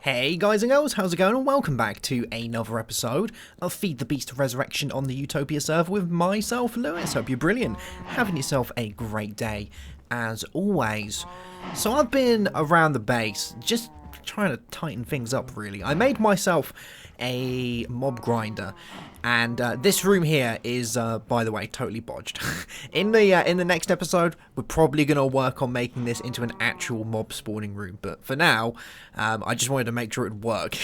Hey guys and girls, how's it going? And welcome back to another episode of Feed the Beast Resurrection on the Utopia server with myself, Lewis. Hope you're brilliant. Having yourself a great day, as always. So I've been around the base, just trying to tighten things up really. I made myself a mob grinder, and this room here is, by the way, totally bodged. in the next episode, we're probably going to work on making this into an actual mob spawning room. But for now, I just wanted to make sure it would work.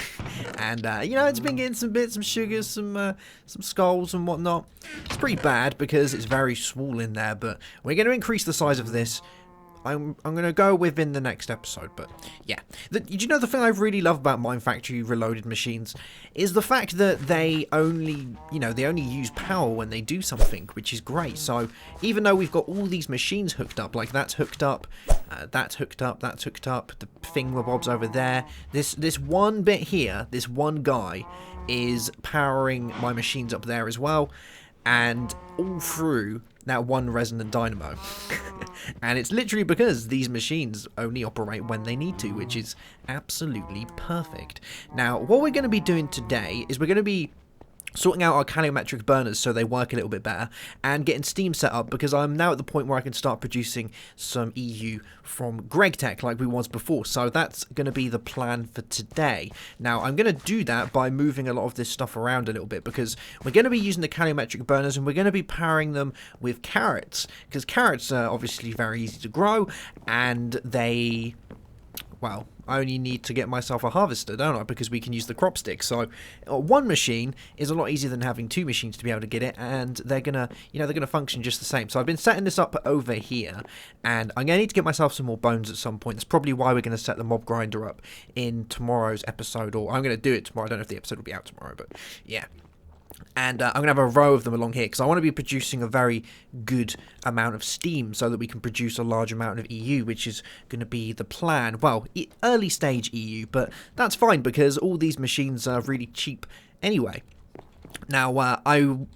And you know, it's been getting some bits, some sugars, some skulls and whatnot. It's pretty bad because it's very small in there. But we're going to increase the size of this. I'm going to go within the next episode, but yeah. Did you know the thing I really love about Mine Factory Reloaded machines is the fact that they only use power when they do something, which is great. So even though we've got all these machines hooked up, like that's hooked up, that's hooked up, that's hooked up, the thingamabobs over there, this one bit here, this one guy is powering my machines up there as well, and all through that one resonant dynamo. And it's literally because these machines only operate when they need to, which is absolutely perfect. Now, what we're going to be doing today is we're going to be sorting out our calorimetric burners so they work a little bit better, and getting Steam set up because I'm now at the point where I can start producing some EU from GregTech like we was before. So that's going to be the plan for today. Now I'm going to do that by moving a lot of this stuff around a little bit because we're going to be using the calorimetric burners and we're going to be powering them with carrots, because carrots are obviously very easy to grow, and they, well, I only need to get myself a harvester, don't I? Because we can use the crop stick. So one machine is a lot easier than having two machines to be able to get it, and they're gonna, they're gonna function just the same. So I've been setting this up over here, and I'm gonna need to get myself some more bones at some point. That's probably why we're gonna set the mob grinder up in tomorrow's episode, or I'm gonna do it tomorrow. I don't know if the episode will be out tomorrow, but yeah. And I'm going to have a row of them along here because I want to be producing a very good amount of steam so that we can produce a large amount of EU, which is going to be the plan. Well, early stage EU, but that's fine because all these machines are really cheap anyway. Now, I'm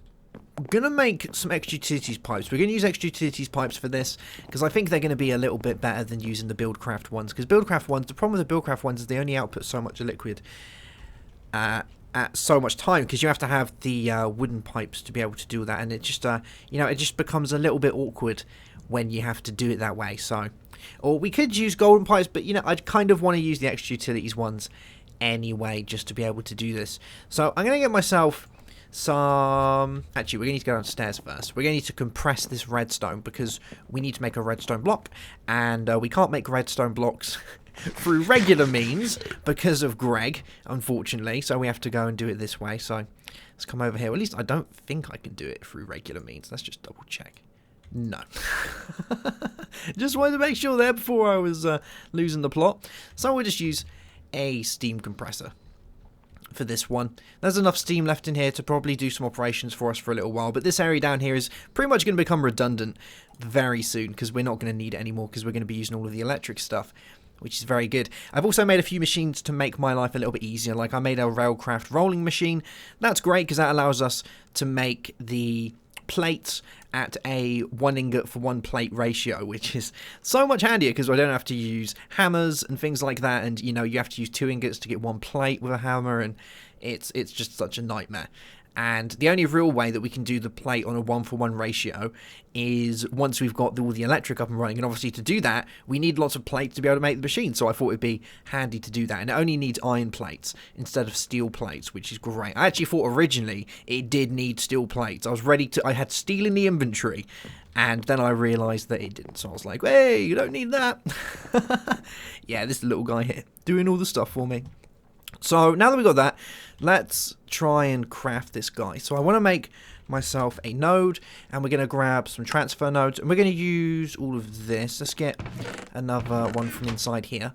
going to make some extra utilities pipes. We're going to use extra utilities pipes for this because I think they're going to be a little bit better than using the Buildcraft ones. Because Buildcraft ones, the problem with the Buildcraft ones is they only output so much liquid at so much time, because you have to have the wooden pipes to be able to do that, and it just it just becomes a little bit awkward when you have to do it that way. So, or we could use golden pipes, but I'd kind of want to use the extra utilities ones anyway just to be able to do this. So I'm gonna get myself some, actually we're gonna need to go downstairs first. We're gonna need to compress this redstone because we need to make a redstone block, and we can't make redstone blocks through regular means because of Greg, unfortunately, so we have to go and do it this way. So let's come over here. Well, at least I don't think I can do it through regular means. Let's just double check. No. Just wanted to make sure there before I was losing the plot. So we'll just use a steam compressor for this one. There's enough steam left in here to probably do some operations for us for a little while, but this area down here is pretty much going to become redundant very soon because we're not going to need it anymore because we're going to be using all of the electric stuff, which is very good. I've also made a few machines to make my life a little bit easier. Like I made a Railcraft rolling machine. That's great because that allows us to make the plates at a 1 ingot for 1 plate ratio, which is so much handier because I don't have to use hammers and things like that, and you have to use 2 ingots to get 1 plate with a hammer, and it's just such a nightmare. And the only real way that we can do the plate on a 1-for-1 ratio is once we've got all the electric up and running. And obviously to do that, we need lots of plates to be able to make the machine. So I thought it'd be handy to do that. And it only needs iron plates instead of steel plates, which is great. I actually thought originally it did need steel plates. I had steel in the inventory. And then I realised that it didn't. So I was like, hey, you don't need that. Yeah, this little guy here doing all the stuff for me. So now that we've got that, let's try and craft this guy. So I want to make myself a node, and we're going to grab some transfer nodes, and we're going to use all of this. Let's get another one from inside here.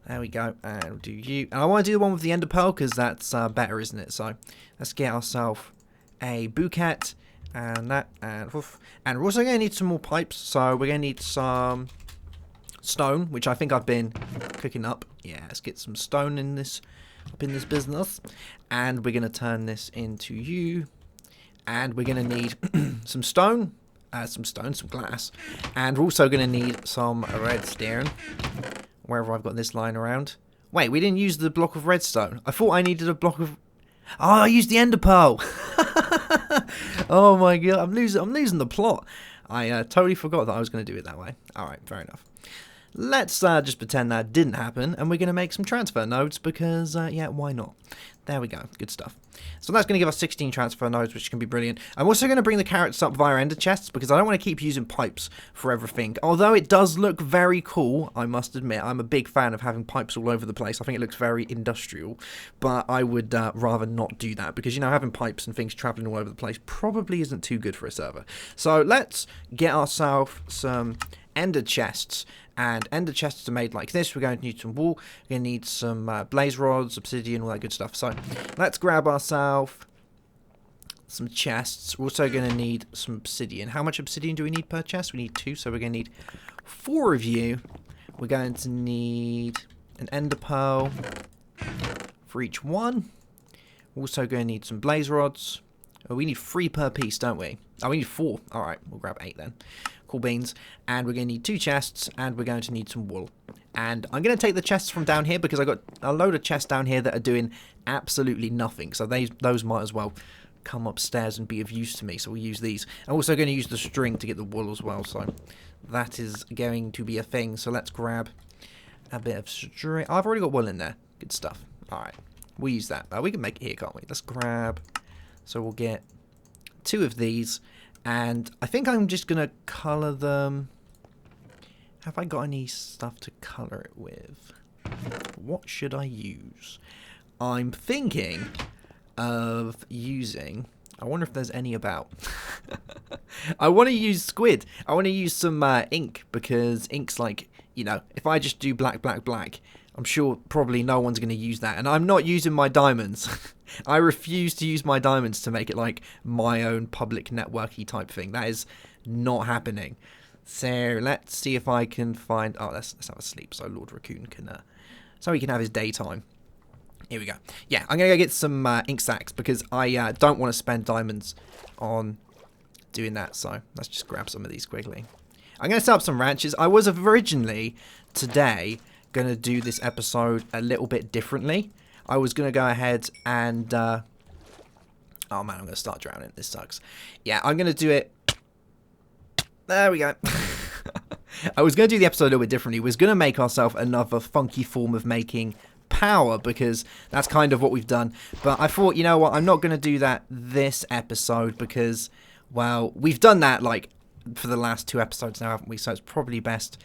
There we go, and we'll do you. And I want to do the one with the ender pearl because that's better, isn't it? So let's get ourselves a bouquet, and that, and we're also going to need some more pipes. So we're going to need some stone, which I think I've been cooking up. Yeah, let's get some stone in this. Up in this business, and we're going to turn this into you, and we're going to need some stone, some glass, and we're also going to need some redstone, wherever I've got this lying around. Wait, we didn't use the block of redstone. I thought I needed a block of... Oh, I used the ender pearl. Oh my god, I'm losing the plot. I totally forgot that I was going to do it that way. Alright, fair enough. Let's just pretend that didn't happen, and we're going to make some transfer nodes because, yeah, why not? There we go. Good stuff. So that's going to give us 16 transfer nodes, which can be brilliant. I'm also going to bring the carrots up via ender chests because I don't want to keep using pipes for everything. Although it does look very cool, I must admit. I'm a big fan of having pipes all over the place. I think it looks very industrial, but I would rather not do that because, you know, having pipes and things traveling all over the place probably isn't too good for a server. So let's get ourselves some ender chests. And ender chests are made like this. We're going to need some wool. We're going to need some blaze rods, obsidian, all that good stuff. So let's grab ourselves some chests. We're also going to need some obsidian. How much obsidian do we need per chest? We need 2, so we're going to need 4 of you. We're going to need an ender pearl for each one. We're also going to need some blaze rods. Oh, we need 3 per piece, don't we? Oh, we need 4. All right, we'll grab 8 then. Cool beans. And we're going to need 2 chests, and we're going to need some wool. And I'm going to take the chests from down here because I got a load of chests down here that are doing absolutely nothing. So those might as well come upstairs and be of use to me. So we'll use these. I'm also going to use the string to get the wool as well. So that is going to be a thing. So let's grab a bit of string. Oh, I've already got wool in there. Good stuff. All right. We'll use that. We can make it here, can't we? Let's grab. So we'll get 2 of these. And I think I'm just going to colour them. Have I got any stuff to colour it with? What should I use? I'm thinking of using... I wonder if there's any about. I want to use squid. I want to use some ink because ink's like, you know, if I just do black, black, black, I'm sure probably no one's going to use that. And I'm not using my diamonds. I refuse to use my diamonds to make it like my own public networky type thing. That is not happening. So let's see if I can find... Oh, let's have a sleep so Lord Raccoon can... so he can have his daytime. Here we go. Yeah, I'm going to go get some ink sacks because I don't want to spend diamonds on doing that. So let's just grab some of these quickly. I'm going to set up some ranches. I was originally today going to do this episode a little bit differently. I was going to go ahead and... oh man, I'm going to start drowning. This sucks. Yeah, I'm going to do it... There we go. I was going to do the episode a little bit differently. We was going to make ourselves another funky form of making power because that's kind of what we've done. But I thought, you know what, I'm not going to do that this episode because, well, we've done that like for the last 2 episodes now, haven't we? So it's probably best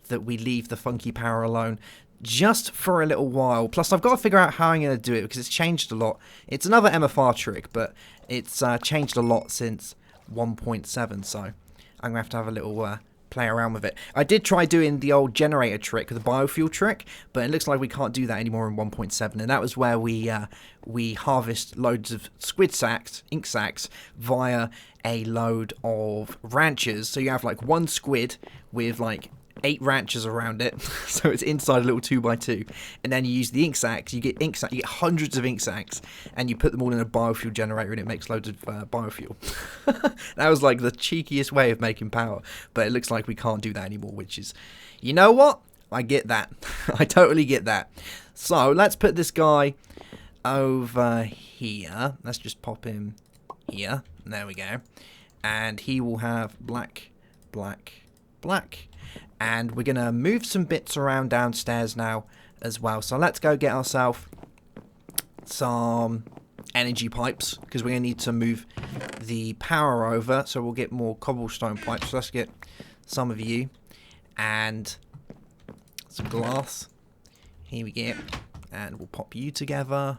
that we leave the funky power alone just for a little while. Plus, I've got to figure out how I'm going to do it because it's changed a lot. It's another MFR trick, but it's changed a lot since 1.7, so I'm going to have a little play around with it. I did try doing the old generator trick, the biofuel trick, but it looks like we can't do that anymore in 1.7, and that was where we harvest loads of squid sacks, ink sacks, via a load of ranches. So you have like 1 squid with like 8 ranches around it, so it's inside a little 2x2, and then you use the ink sacks. You get ink sack, you get hundreds of ink sacks, and you put them all in a biofuel generator, and it makes loads of biofuel. That was like the cheekiest way of making power, but it looks like we can't do that anymore, which is, you know what? I get that. I totally get that. So let's put this guy over here. Let's just pop him here. There we go, and he will have black, black, black. And we're going to move some bits around downstairs now as well. So let's go get ourselves some energy pipes because we're going to need to move the power over. So we'll get more cobblestone pipes. So let's get some of you and some glass. Here we go. And we'll pop you together.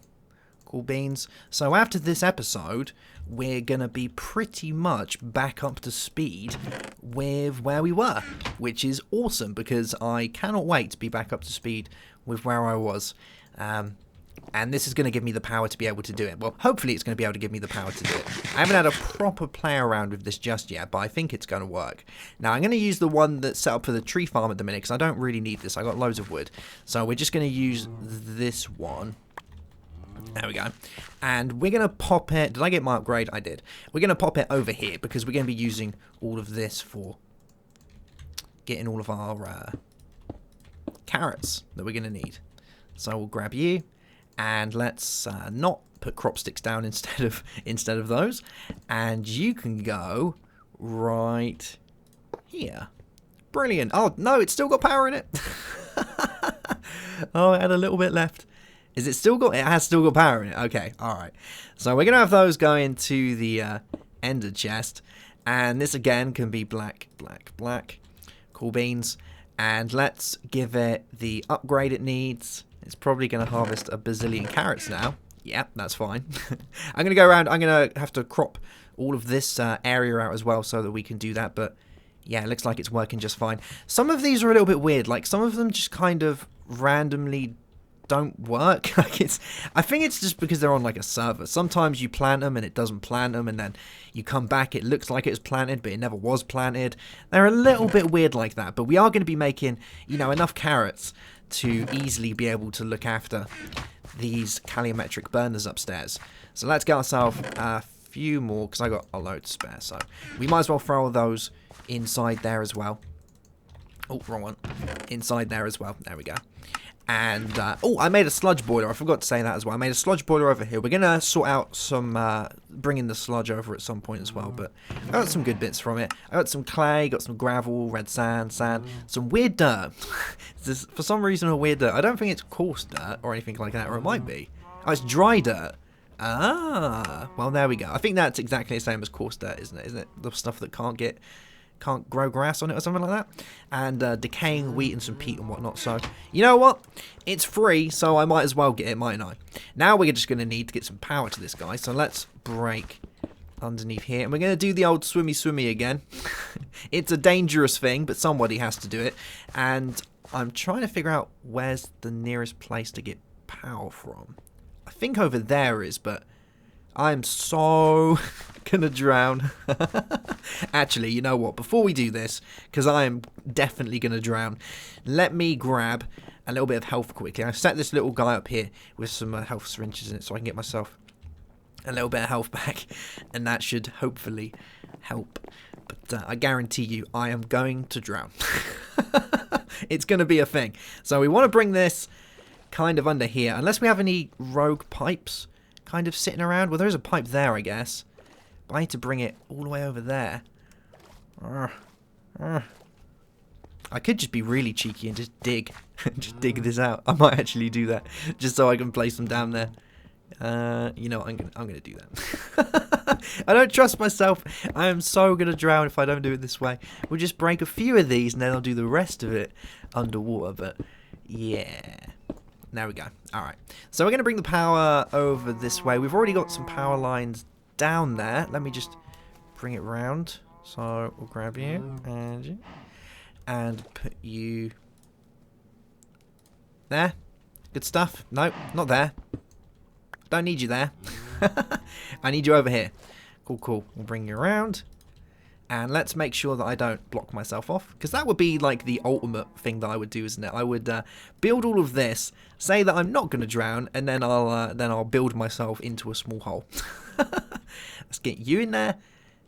Cool beans. So after this episode, we're going to be pretty much back up to speed with where we were, which is awesome because I cannot wait to be back up to speed with where I was. And this is going to give me the power to be able to do it. Well, hopefully it's going to be able to give me the power to do it. I haven't had a proper play around with this just yet, but I think it's going to work. Now, I'm going to use the one that's set up for the tree farm at the minute because I don't really need this. I got loads of wood. So we're just going to use this one. There we go. And we're going to pop it... Did I get my upgrade? I did. We're going to pop it over here because we're going to be using all of this for getting all of our carrots that we're going to need. So we'll grab you, and let's not put crop sticks down instead of those. And you can go right here. Brilliant. Oh, no, it's still got power in it. Oh, it had a little bit left. Is it still got... It has still got power in it. Okay, alright. So we're going to have those go into the ender chest. And this, again, can be black, black, black. Cool beans. And let's give it the upgrade it needs. It's probably going to harvest a bazillion carrots now. Yeah, that's fine. I'm going to go around... I'm going to have to crop all of this area out as well so that we can do that. But, yeah, it looks like it's working just fine. Some of these are a little bit weird. Like, some of them just kind of randomly don't work. Like, I think it's just because they're on like a server. Sometimes you plant them and it doesn't plant them, and then you come back, it looks like it was planted, but it never was planted. They're a little bit weird like that, but we are going to be making, you know, enough carrots to easily be able to look after these calorimetric burners upstairs. So let's get ourselves a few more, because I got a load to spare, so we might as well throw all those inside there as well. Oh, wrong one. Inside there as well. There we go. And, oh, I made a sludge boiler. I forgot to say that as well. I made a sludge boiler over here. We're going to sort out some, bring in the sludge over at some point as well. But I got some good bits from it. I got some clay, got some gravel, red sand, some weird dirt. There's, for some reason, a weird dirt. I don't think it's coarse dirt or anything like that, or it might be. Oh, it's dry dirt. Ah, well, there we go. I think that's exactly the same as coarse dirt, isn't it? Isn't it the stuff that can't grow grass on it or something like that? And decaying wheat and some peat and whatnot. So, you know what? It's free, so I might as well get it, mightn't I? Now we're just going to need to get some power to this guy. So let's break underneath here. And we're going to do the old swimmy again. It's a dangerous thing, but somebody has to do it. And I'm trying to figure out where's the nearest place to get power from. I think over there is, but I'm so gonna drown. Actually, you know what? Before we do this, because I am definitely gonna drown, let me grab a little bit of health quickly. I set this little guy up here with some health syringes in it so I can get myself a little bit of health back, and that should hopefully help. But I guarantee you, I am going to drown. It's gonna be a thing. So we want to bring this kind of under here, unless we have any rogue pipes kind of sitting around. Well, there's a pipe there, I guess. But I need to bring it all the way over there. I could just be really cheeky and just dig. Just dig this out. I might actually do that. Just so I can place them down there. You know what? I'm gonna do that. I don't trust myself. I am so gonna drown if I don't do it this way. We'll just break a few of these and then I'll do the rest of it underwater. But, yeah. There we go. Alright. So we're going to bring the power over this way. We've already got some power lines down there. Let me just bring it round. So we'll grab you and put you there. Good stuff. Nope, not there. Don't need you there. I need you over here. Cool. We'll bring you around. And let's make sure that I don't block myself off, because that would be like the ultimate thing that I would do, isn't it? I would build all of this, say that I'm not going to drown, and then I'll build myself into a small hole. Let's get you in there,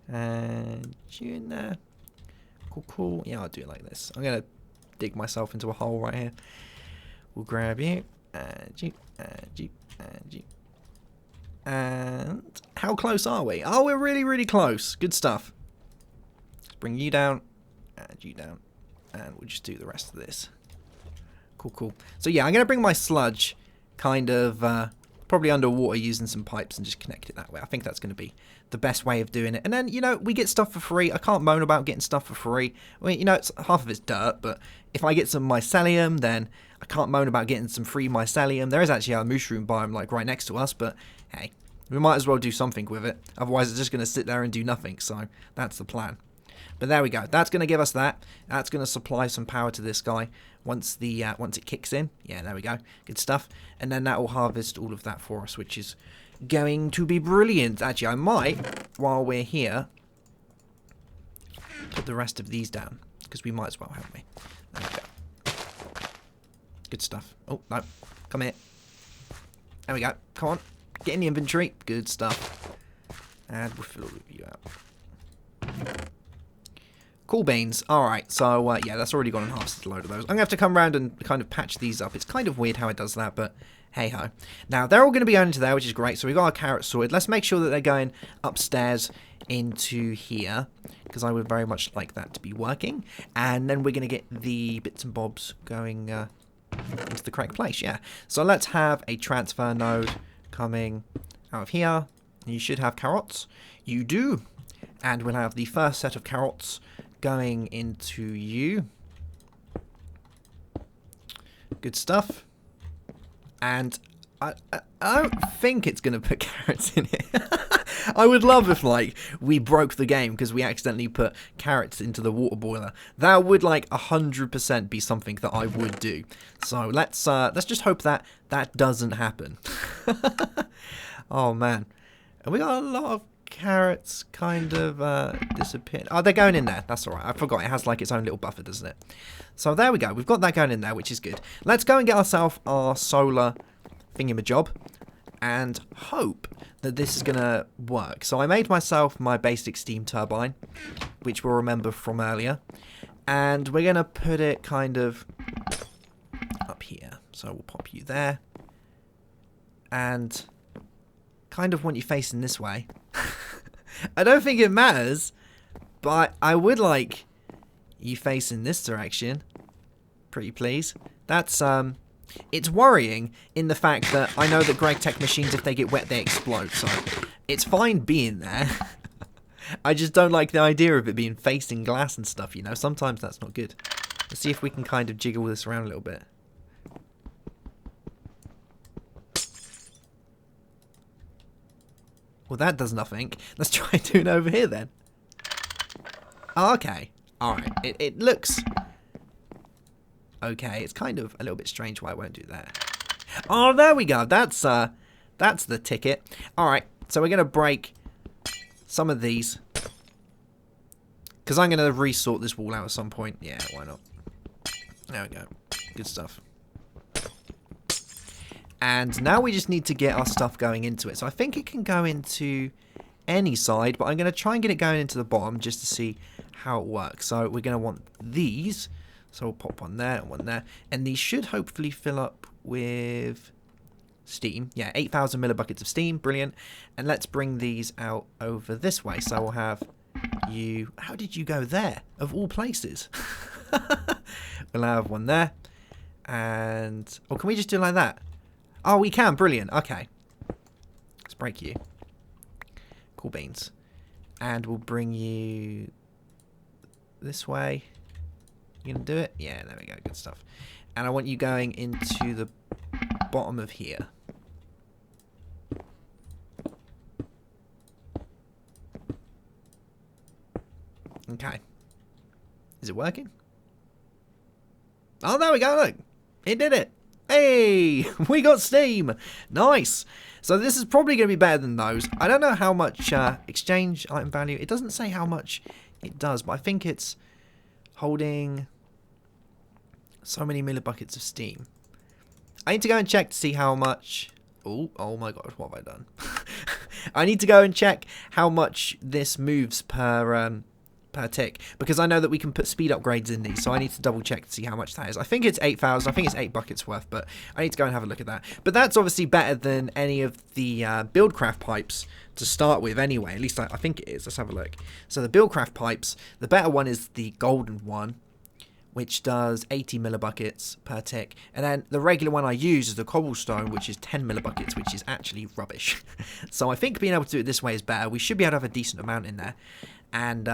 and you in there. Cool. Yeah, I'll do it like this. I'm going to dig myself into a hole right here. We'll grab you, and you, and you, and you. And how close are we? Oh, we're really close. Good stuff. Bring you down, and you down, and we'll just do the rest of this. Cool. So yeah, I'm going to bring my sludge kind of probably underwater using some pipes and just connect it that way. I think that's going to be the best way of doing it. And then, you know, we get stuff for free. I can't moan about getting stuff for free. Well, you know, it's half of it's dirt, but if I get some mycelium, then I can't moan about getting some free mycelium. There is actually a mushroom biome like right next to us, but hey, we might as well do something with it. Otherwise, it's just going to sit there and do nothing. So that's the plan. But there we go. That's going to give us that. That's going to supply some power to this guy once it kicks in. Yeah, there we go. Good stuff. And then that will harvest all of that for us, which is going to be brilliant. Actually, I might, while we're here, put the rest of these down, because we might as well, haven't we? There we go. Good stuff. Oh, no. Come here. There we go. Come on. Get in the inventory. Good stuff. And we'll fill all of you out. Cool beans. Alright, so yeah, that's already gone and harvested a load of those. I'm going to have to come around and kind of patch these up. It's kind of weird how it does that, but hey-ho. Now, they're all going to be going into there, which is great. So we've got our carrots sorted. Let's make sure that they're going upstairs into here, because I would very much like that to be working. And then we're going to get the bits and bobs going into the correct place, yeah. So let's have a transfer node coming out of here. You should have carrots. You do. And we'll have the first set of carrots going into you. Good stuff. And I don't think it's going to put carrots in it. I would love if, like, we broke the game because we accidentally put carrots into the water boiler. That would, like, 100% be something that I would do. So let's just hope that that doesn't happen. Oh, man. And we got a lot of carrots kind of disappeared. Oh, they're going in there. That's all right. I forgot it has, like, its own little buffer, doesn't it? So there we go. We've got that going in there, which is good. Let's go and get ourselves our solar thingamajob and hope that this is going to work. So I made myself my basic steam turbine, which we'll remember from earlier. And we're going to put it kind of up here. So we'll pop you there. And kind of want you facing this way. I don't think it matters, but I would like you facing this direction. Pretty please. That's it's worrying in the fact that I know that GregTech machines, if they get wet, they explode. So it's fine being there. I just don't like the idea of it being facing glass and stuff, you know. Sometimes that's not good. Let's see if we can kind of jiggle this around a little bit. Well, that does nothing. Let's try doing it over here then. Oh, okay. Alright. It looks okay. It's kind of a little bit strange why it won't do that. Oh, there we go. That's the ticket. Alright. So we're going to break some of these. Because I'm going to resort this wall out at some point. Yeah, why not? There we go. Good stuff. And now we just need to get our stuff going into it. So I think it can go into any side, but I'm going to try and get it going into the bottom just to see how it works. So we're going to want these. So we'll pop one there and one there. And these should hopefully fill up with steam. Yeah, 8,000 millibuckets of steam. Brilliant. And let's bring these out over this way. So we'll have you... How did you go there? Of all places. We'll have one there. And... Oh, can we just do it like that? Oh, we can. Brilliant. Okay. Let's break you. Cool beans. And we'll bring you this way. You gonna do it? Yeah, there we go. Good stuff. And I want you going into the bottom of here. Okay. Is it working? Oh, there we go. Look. It did it. Hey, we got steam. Nice. So this is probably going to be better than those. I don't know how much exchange item value. It doesn't say how much it does, but I think it's holding so many millibuckets of steam. I need to go and check to see how much... Oh my god, what have I done? I need to go and check how much this moves per tick, because I know that we can put speed upgrades in these, so I need to double check to see how much that is. I think it's 8,000, I think it's 8 buckets worth, but I need to go and have a look at that. But that's obviously better than any of the Buildcraft pipes to start with anyway, at least I think it is. Let's have a look. So the Buildcraft pipes, the better one is the golden one, which does 80 millibuckets per tick, and then the regular one I use is the cobblestone, which is 10 millibuckets, which is actually rubbish. So I think being able to do it this way is better. We should be able to have a decent amount in there, and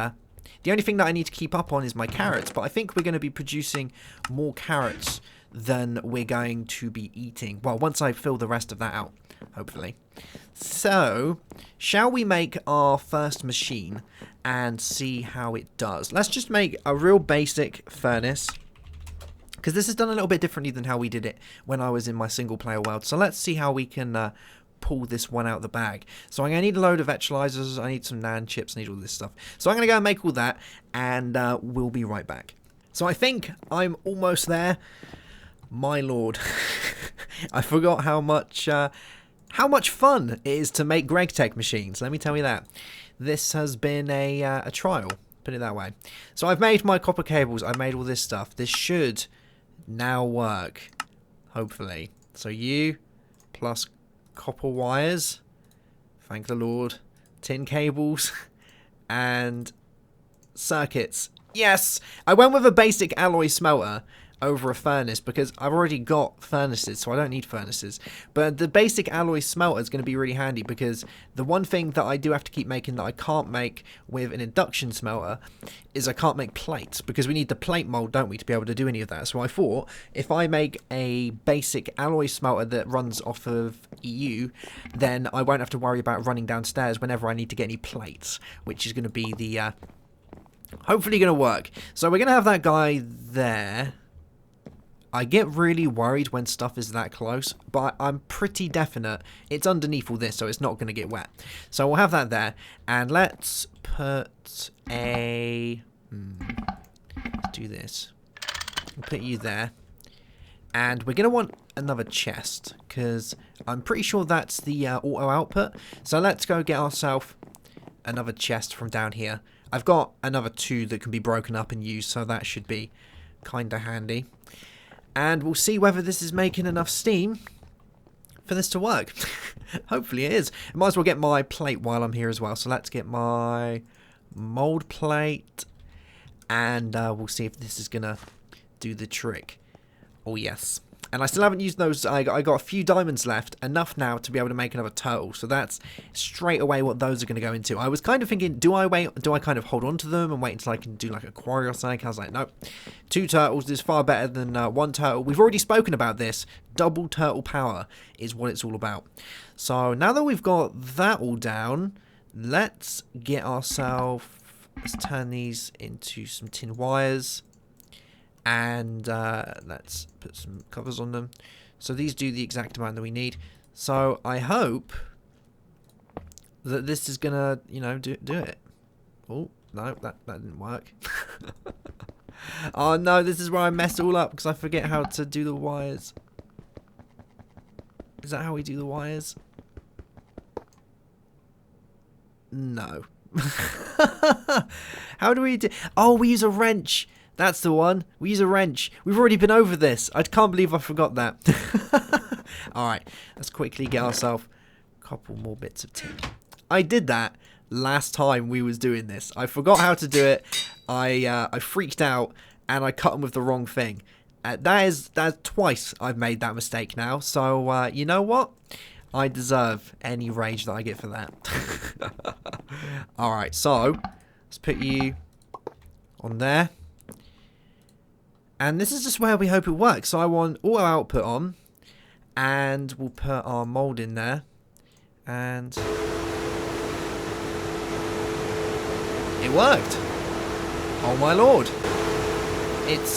the only thing that I need to keep up on is my carrots, but I think we're going to be producing more carrots than we're going to be eating. Well, once I fill the rest of that out, hopefully. So, shall we make our first machine and see how it does? Let's just make a real basic furnace, because this is done a little bit differently than how we did it when I was in my single player world. So let's see how we can pull this one out of the bag. So I'm going to need a load of electrolyzers, I need some NAND chips, I need all this stuff. So I'm going to go and make all that, and we'll be right back. So I think I'm almost there. My lord. I forgot how much fun it is to make GregTech machines, let me tell you that. This has been a trial, Put it that way. So I've made my copper cables. I've made all this stuff. This should now work. Hopefully. So you plus copper wires. Thank the Lord. Tin cables. And circuits. Yes! I went with a basic alloy smelter over a furnace because I've already got furnaces, so I don't need furnaces. But the basic alloy smelter is going to be really handy because the one thing that I do have to keep making that I can't make with an induction smelter is I can't make plates because we need the plate mold, don't we, to be able to do any of that. So I thought if I make a basic alloy smelter that runs off of EU, then I won't have to worry about running downstairs whenever I need to get any plates, which is going to be the hopefully going to work. So we're going to have that guy there. I get really worried when stuff is that close, but I'm pretty definite it's underneath all this, so it's not going to get wet. So we'll have that there, and let's put a... let's do this. We'll put you there, and we're going to want another chest, because I'm pretty sure that's the auto output. So let's go get ourselves another chest from down here. I've got another 2 that can be broken up and used, so that should be kind of handy. And we'll see whether this is making enough steam for this to work. Hopefully it is. I might as well get my plate while I'm here as well. So let's get my mold plate. And we'll see if this is going to do the trick. Oh, yes. And I still haven't used those. I got a few diamonds left. Enough now to be able to make another turtle. So that's straight away what those are going to go into. I was kind of thinking, do I wait? Do I kind of hold on to them and wait until I can do like a quarry or something? I was like, nope. 2 turtles is far better than 1 turtle. We've already spoken about this. Double turtle power is what it's all about. So now that we've got that all down, let's get ourselves... Let's turn these into some tin wires. And let's put some covers on them. So these do the exact amount that we need. So I hope that this is gonna, you know, do it. Oh, no, that didn't work. Oh no, this is where I messed it all up because I forget how to do the wires. Is that how we do the wires? No. How do we do... Oh, we use a wrench. That's the one. We use a wrench. We've already been over this. I can't believe I forgot that. Alright, let's quickly get ourselves a couple more bits of tin. I did that last time we was doing this. I forgot how to do it. I freaked out and I cut them with the wrong thing. That's twice I've made that mistake now. So, you know what? I deserve any rage that I get for that. Alright, so let's put you on there. And this is just where we hope it works. So I want auto output on. And we'll put our mold in there. And it worked. Oh my lord. It's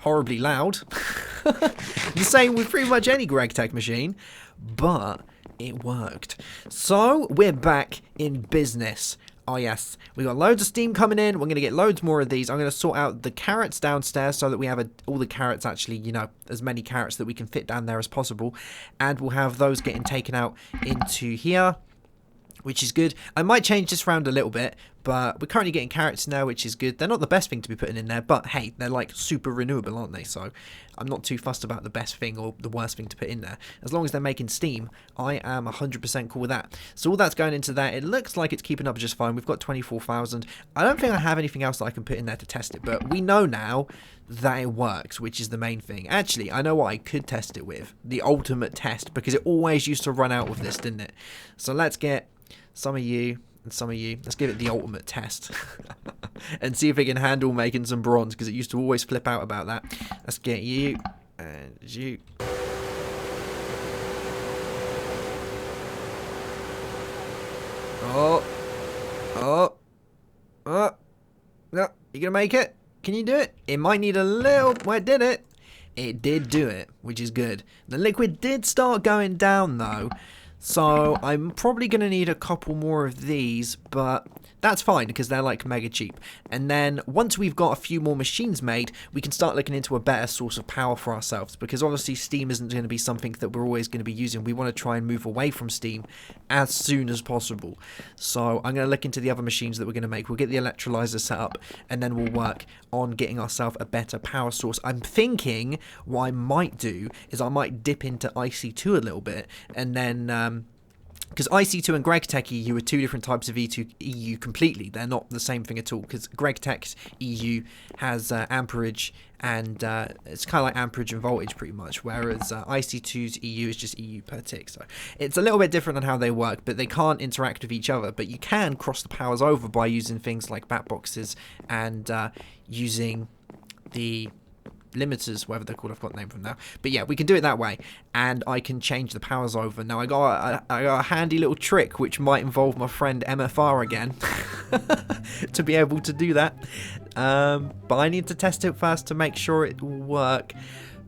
horribly loud. The same with pretty much any GregTech machine. But it worked. So we're back in business. Oh yes, we got loads of steam coming in. We're going to get loads more of these. I'm going to sort out the carrots downstairs so that we have all the carrots actually, you know, as many carrots that we can fit down there as possible. And we'll have those getting taken out into here, which is good. I might change this around a little bit, but we're currently getting carrots now, which is good. They're not the best thing to be putting in there, but hey, they're like super renewable, aren't they? So I'm not too fussed about the best thing or the worst thing to put in there. As long as they're making steam, I am 100% cool with that. So all that's going into there. It looks like it's keeping up just fine. We've got 24,000. I don't think I have anything else that I can put in there to test it, but we know now that it works, which is the main thing. Actually, I know what I could test it with. The ultimate test, because it always used to run out with this, didn't it? So let's get some of you and some of you. Let's give it the ultimate test and see if it can handle making some bronze, because it used to always flip out about that. Let's get you and you. Oh, no, you gonna make it? Can you do it? It might need a little... Well, it did it. It did do it, which is good. The liquid did start going down though. So I'm probably going to need a couple more of these, but that's fine because they're like mega cheap. And then once we've got a few more machines made, we can start looking into a better source of power for ourselves, because obviously Steam isn't going to be something that we're always going to be using. We want to try and move away from Steam as soon as possible. So I'm going to look into the other machines that we're going to make. We'll get the electrolyzer set up, and then we'll work on getting ourselves a better power source. I'm thinking what I might do is I might dip into IC2 a little bit, and then because IC2 and GregTech EU are two different types of EU completely. They're not the same thing at all, because GregTech's EU has amperage, and it's kind of like amperage and voltage pretty much, whereas IC2's EU is just EU per tick. So it's a little bit different on how they work, but they can't interact with each other. But you can cross the powers over by using things like bat boxes and using the limiters, whatever they're called. I've got the name from now, but yeah, we can do it that way, and I can change the powers over. Now I got a handy little trick which might involve my friend MFR again to be able to do that, but I need to test it first to make sure it will work.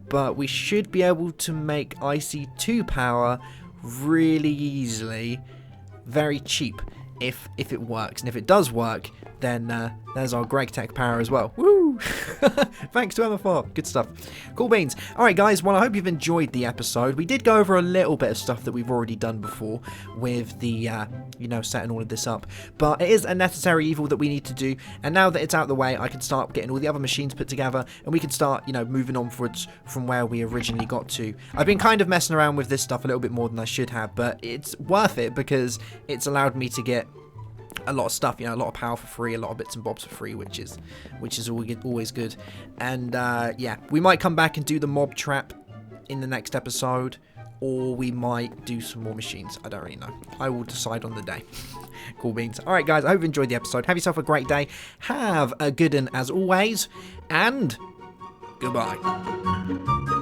But we should be able to make IC2 power really easily, very cheap, if it works. And if it does work, then there's our GregTech power as well. Woo! Thanks to MFR. Good stuff. Cool beans. Alright guys, well I hope you've enjoyed the episode. We did go over a little bit of stuff that we've already done before with the, setting all of this up. But it is a necessary evil that we need to do. And now that it's out of the way, I can start getting all the other machines put together, and we can start, moving onwards from where we originally got to. I've been kind of messing around with this stuff a little bit more than I should have, but it's worth it because it's allowed me to get a lot of stuff, a lot of power for free, a lot of bits and bobs for free, which is always good. And yeah, we might come back and do the mob trap in the next episode, or we might do some more machines. I don't really know. I will decide on the day. Cool beans. All right, guys, I hope you enjoyed the episode. Have yourself a great day. Have a good one as always, and goodbye.